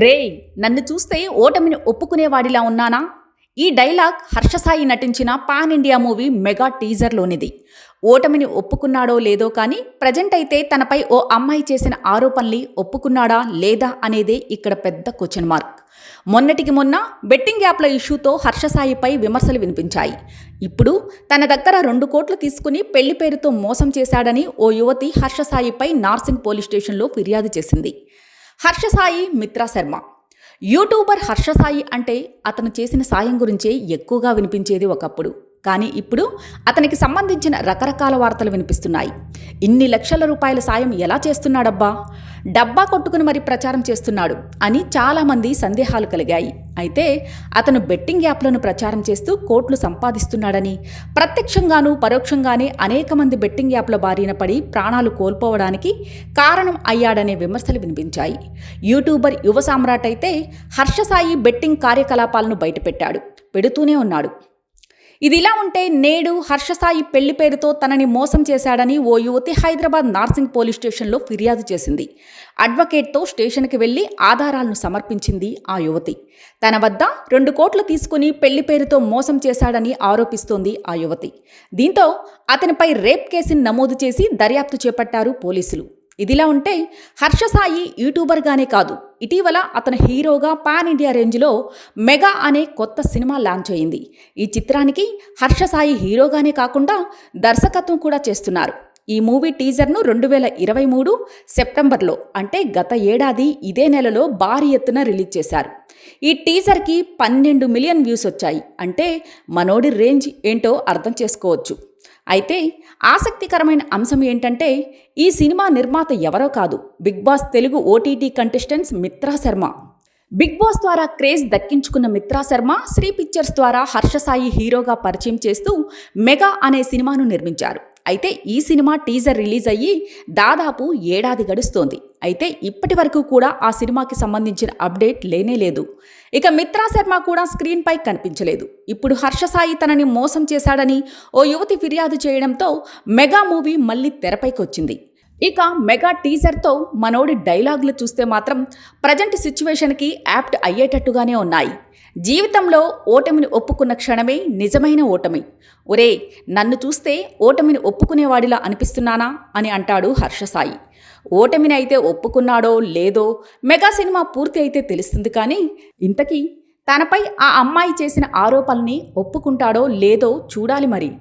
రేయ్, నన్ను చూస్తే ఓటమిని ఒప్పుకునేవాడిలా ఉన్నానా? ఈ డైలాగ్ హర్షసాయి నటించిన పాన్ ఇండియా మూవీ మెగా టీజర్లోనిది. ఓటమిని ఒప్పుకున్నాడో లేదో కానీ ప్రజెంట్ అయితే తనపై ఓ అమ్మాయి చేసిన ఆరోపణల్ని ఒప్పుకున్నాడా లేదా అనేదే ఇక్కడ పెద్ద క్వశ్చన్ మార్క్. మొన్నటికి మొన్న బెట్టింగ్ యాప్ల ఇష్యూతో హర్షసాయిపై విమర్శలు వినిపించాయి. ఇప్పుడు తన దగ్గర 2 కోట్లు తీసుకుని పెళ్లి పేరుతో మోసం చేశాడని ఓ యువతి హర్షసాయిపై నార్సింగ్ పోలీస్ స్టేషన్లో ఫిర్యాదు చేసింది. హర్షసాయి మిత్రా శర్మ. యూట్యూబర్ హర్షసాయి అంటే అతను చేసిన సాయం గురించే ఎక్కువగా వినిపించేది ఒకప్పుడు. కానీ ఇప్పుడు అతనికి సంబంధించిన రకరకాల వార్తలు వినిపిస్తున్నాయి. ఇన్ని లక్షల రూపాయల సాయం ఎలా చేస్తున్నాడబ్బా? డబ్బా కొట్టుకుని మరి ప్రచారం చేస్తున్నాడు అని చాలామంది సందేహాలు కలిగాయి. అయితే అతను బెట్టింగ్ యాప్లను ప్రచారం చేస్తూ కోట్లు సంపాదిస్తున్నాడని, ప్రత్యక్షంగానూ పరోక్షంగానే అనేక మంది బెట్టింగ్ యాప్ల బారిన పడి ప్రాణాలు కోల్పోవడానికి కారణం అయ్యాడనే విమర్శలు వినిపించాయి. యూట్యూబర్ యువ సామ్రాట్ అయితే హర్షసాయి బెట్టింగ్ కార్యకలాపాలను బయటపెట్టాడు, పెడుతూనే ఉన్నాడు. ఇదిలా ఉంటే నేడు హర్షసాయి పెళ్లి పేరుతో తనని మోసం చేశాడని ఓ యువతి హైదరాబాద్ నార్సింగ్ పోలీస్ స్టేషన్లో ఫిర్యాదు చేసింది. అడ్వకేట్తో స్టేషన్కి వెళ్లి ఆధారాలను సమర్పించింది ఆ యువతి. తన వద్ద 2 కోట్లు తీసుకుని పెళ్లి పేరుతో మోసం చేశాడని ఆరోపిస్తోంది ఆ యువతి. దీంతో అతనిపై రేప్ కేసును నమోదు చేసి దర్యాప్తు చేపట్టారు పోలీసులు. ఇదిలా ఉంటే హర్షసాయి యూట్యూబర్గానే కాదు, ఇటీవల అతను హీరోగా పాన్ ఇండియా రేంజ్లో మెగా అనే కొత్త సినిమా లాంచ్ అయింది. ఈ చిత్రానికి హర్షసాయి హీరోగానే కాకుండా దర్శకత్వం కూడా చేస్తున్నారు. ఈ మూవీ టీజర్ను 2023 సెప్టెంబర్లో, అంటే గత ఏడాది ఇదే నెలలో భారీ ఎత్తున రిలీజ్ చేశారు. ఈ టీజర్కి 12 మిలియన్ వ్యూస్ వచ్చాయి. అంటే మనోడి రేంజ్ ఏంటో అర్థం చేసుకోవచ్చు. అయితే ఆసక్తికరమైన అంశం ఏంటంటే ఈ సినిమా నిర్మాత ఎవరో కాదు, Bigg Boss Telugu OTT contestants Mitra Sharma. Bigg Boss ద్వారా క్రేజ్ దక్కించుకున్న మిత్రా శర్మ శ్రీ పిక్చర్స్ ద్వారా హర్షసాయి హీరోగా పరిచయం చేస్తూ మెగా అనే సినిమాను నిర్మించారు. అయితే ఈ సినిమా టీజర్ రిలీజ్ అయ్యి దాదాపు ఏడాది గడుస్తోంది. అయితే ఇప్పటి వరకు కూడా ఆ సినిమాకి సంబంధించిన అప్డేట్ లేనేలేదు. ఇక మిత్రా శర్మ కూడా స్క్రీన్పై కనిపించలేదు. ఇప్పుడు హర్షసాయి తనని మోసం చేశాడని ఓ యువతి ఫిర్యాదు చేయడంతో మెగా మూవీ మళ్ళీ తెరపైకి వచ్చింది. ఇక మెగా టీజర్తో మనోడి డైలాగులు చూస్తే మాత్రం ప్రజెంట్ సిచ్యువేషన్కి యాప్ట్ అయ్యేటట్టుగానే ఉన్నాయి. జీవితంలో ఓటమిని ఒప్పుకున్న క్షణమే నిజమైన ఓటమి. ఒరే, నన్ను చూస్తే ఓటమిని ఒప్పుకునేవాడిలా అనిపిస్తున్నానా అని అంటాడు హర్షసాయి. ఓటమిని అయితే ఒప్పుకున్నాడో లేదో మెగా సినిమా పూర్తి అయితే తెలుస్తుంది. కానీ ఇంతకీ తనపై ఆ అమ్మాయి చేసిన ఆరోపణల్ని ఒప్పుకుంటాడో లేదో చూడాలి మరి.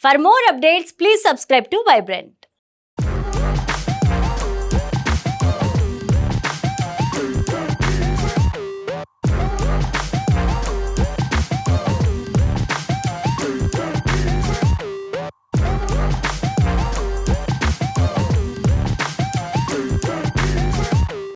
For more updates, please subscribe to Vibrant.